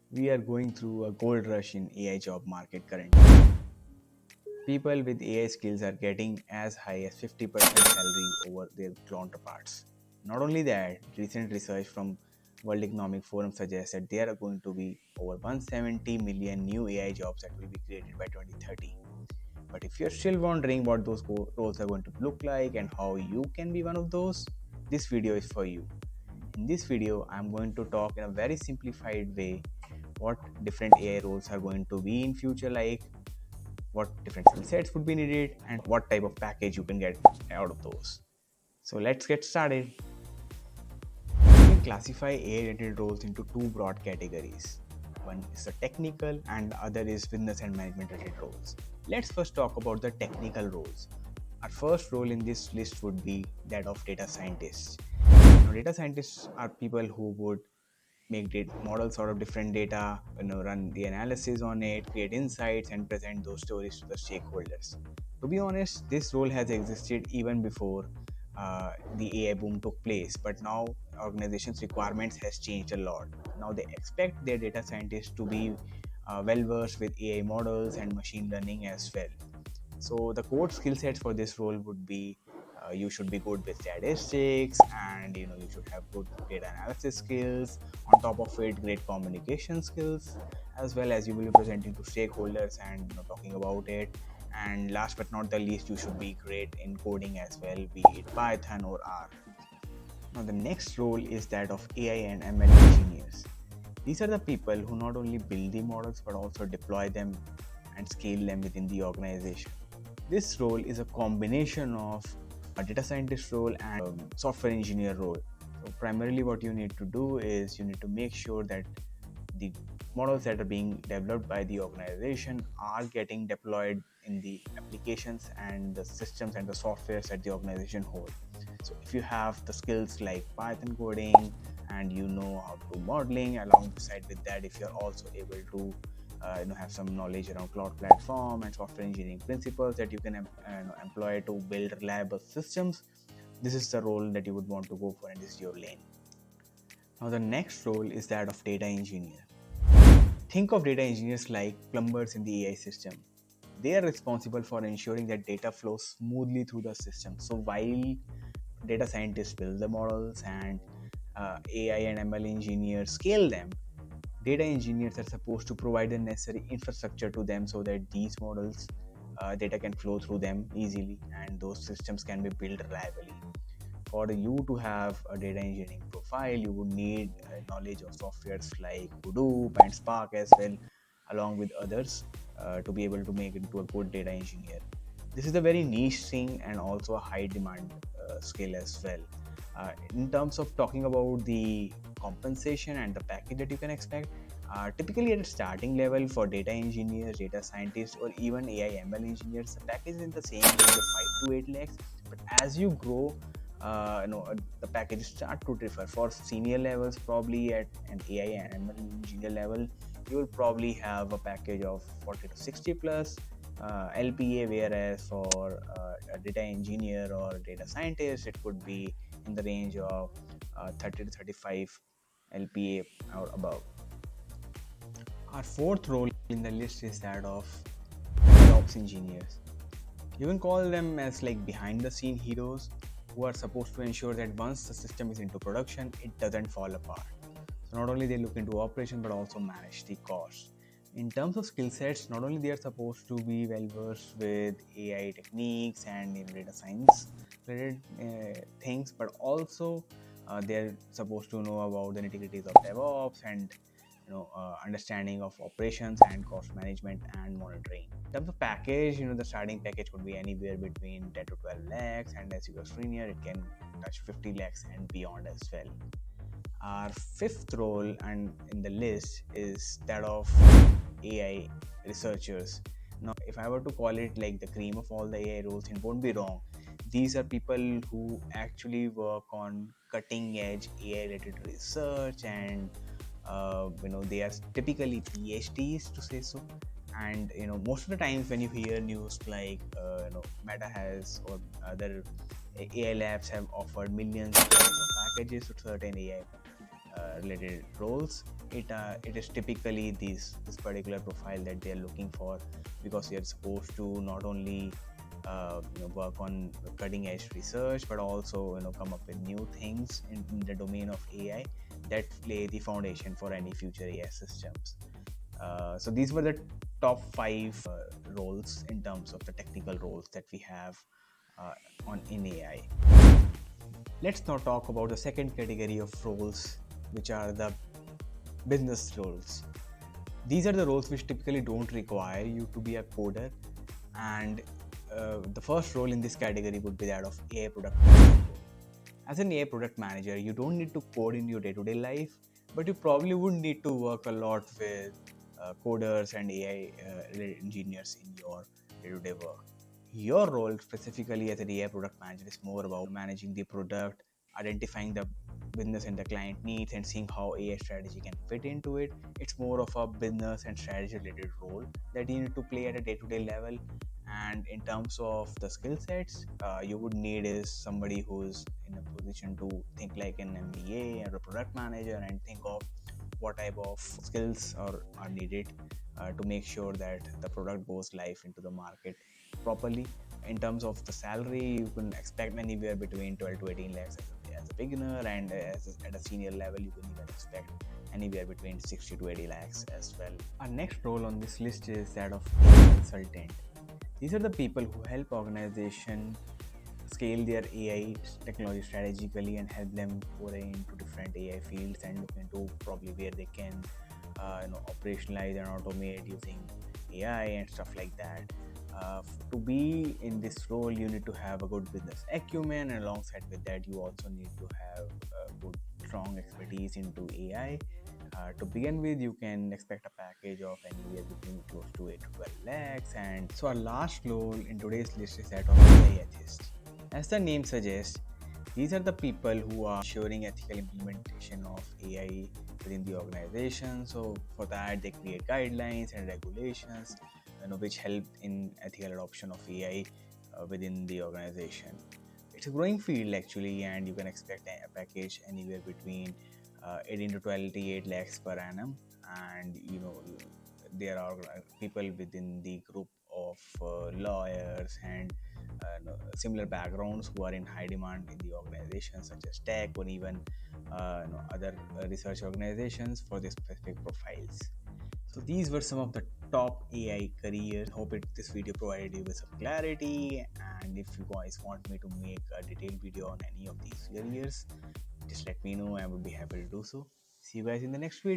We are going through a gold rush in AI job market currently. People with AI skills are getting as high as 50% salary over their counterparts. Not only that, recent research from World Economic Forum suggests that there are going to be over 170 million new AI jobs that will be created by 2030. But if you're still wondering what those roles are going to look like and how you can be one of those, this video is for you. In this video, I'm going to talk in a very simplified way what different AI roles are going to be in future like, what different skill sets would be needed, and what type of package you can get out of those. So let's get started. You can classify AI related roles into two broad categories. One is the technical and the other is business and management related roles. Let's first talk about the technical roles. Our first role in this list would be that of data scientists. Now, data scientists are people who would make data models out of different data, run the analysis on it, create insights, and present those stories to the stakeholders. To be honest, this role has existed even before the AI boom took place, but now organizations' requirements has changed a lot. Now they expect their data scientists to be well versed with AI models and machine learning as well. So the core skill sets for this role would be you should be good with statistics, and you should have good data analysis skills. On top of it, great communication skills, as well as you will be presenting to stakeholders and talking about it. And last but not the least, you should be great in coding as well, be it Python or R. Now the next role is that of AI and ML engineers. These are the people who not only build the models but also deploy them and scale them within the organization. This role is a combination of a data scientist role and a software engineer role. So primarily what you need to do is you need to make sure that the models that are being developed by the organization are getting deployed in the applications and the systems and the softwares that the organization holds. So if you have the skills like Python coding and you know how to do modeling, alongside with that, if you're also able to have some knowledge around cloud platform and software engineering principles that you can employ to build reliable systems, this is the role that you would want to go for, and this is your lane. Now the next role is that of data engineer. Think of data engineers like plumbers in the AI system. They are responsible for ensuring that data flows smoothly through the system. So while data scientists build the models and AI and ML engineers scale them, data engineers are supposed to provide the necessary infrastructure to them so that these models data can flow through them easily and those systems can be built reliably. For you to have a data engineering profile, you would need knowledge of softwares like Hadoop and Spark as well, along with others, to be able to make it into a good data engineer. This is a very niche thing and also a high demand skill as well. In terms of talking about the compensation and the package that you can expect, typically at a starting level for data engineers, data scientists, or even AI ML engineers, the package is in the same range of 5 to 8 lakhs. But as you grow, the packages start to differ. For senior levels, probably at an AI and ML engineer level, you will probably have a package of 40 to 60 plus LPA, whereas for a data engineer or data scientist, it could be in the range of 30 to 35 LPA or above. Our fourth role in the list is that of DevOps engineers. You can call them as like behind the scene heroes who are supposed to ensure that once the system is into production, it doesn't fall apart. So not only they look into operation but also manage the costs. In terms of skill sets, not only they are supposed to be well versed with AI techniques and data science related things, but also they're supposed to know about the nitty-gritties of DevOps and understanding of operations and cost management and monitoring. In terms of package, the starting package could be anywhere between 10 to 12 lakhs, and as you go senior, it can touch 50 lakhs and beyond as well. Our fifth role and in the list is that of AI researchers. Now, if I were to call it like the cream of all the AI roles, it won't be wrong. These are people who actually work on cutting edge AI related research, and they are typically PhDs, to say so. And most of the times when you hear news like Meta has or other AI labs have offered millions of dollars of packages to certain AI related roles. It is typically this particular profile that they are looking for, because they are supposed to not only work on cutting edge research, but also come up with new things in the domain of AI that lay the foundation for any future AI systems. So these were the top five roles in terms of the technical roles that we have uh, on in AI. Let's now talk about the second category of roles, which are the business roles. These are the roles which typically don't require you to be a coder, and the first role in this category would be that of AI product manager. As an AI product manager, you don't need to code in your day-to-day life, but you probably would need to work a lot with coders and AI related engineers in your day-to-day work. Your role specifically as an AI product manager is more about managing the product, identifying the business and the client needs, and seeing how AI strategy can fit into it. It's more of a business and strategy related role that you need to play at a day-to-day level. And in terms of the skill sets, you would need is somebody who's in a position to think like an MBA or a product manager and think of what type of skills are needed to make sure that the product goes live into the market properly. In terms of the salary, you can expect anywhere between 12 to 18 lakhs as a beginner, and at a senior level you can even expect anywhere between 60 to 80 lakhs as well. Our next role on this list is that of consultant. These are the people who help organizations scale their AI technology strategically and help them foray into different AI fields and look into probably where they can operationalize and automate using AI and stuff like that. To be in this role, you need to have a good business acumen, and alongside with that, you also need to have good, strong expertise into AI. To begin with, you can expect a package of anywhere between close to 8 to 12 lakhs. And so, our last role in today's list is that of AI ethicist. As the name suggests, these are the people who are ensuring ethical implementation of AI within the organization. So for that, they create guidelines and regulations, which help in ethical adoption of AI within the organization. It's a growing field actually, and you can expect a package anywhere between 18 to 28 lakhs per annum. And there are people within the group of lawyers and similar backgrounds who are in high demand in the organization, such as tech or even other research organizations for the specific profiles. So these were some of the top AI careers. Hope this video provided you with some clarity, and if you guys want me to make a detailed video on any of these careers, just let me know. I would be happy to do so. See you guys in the next video.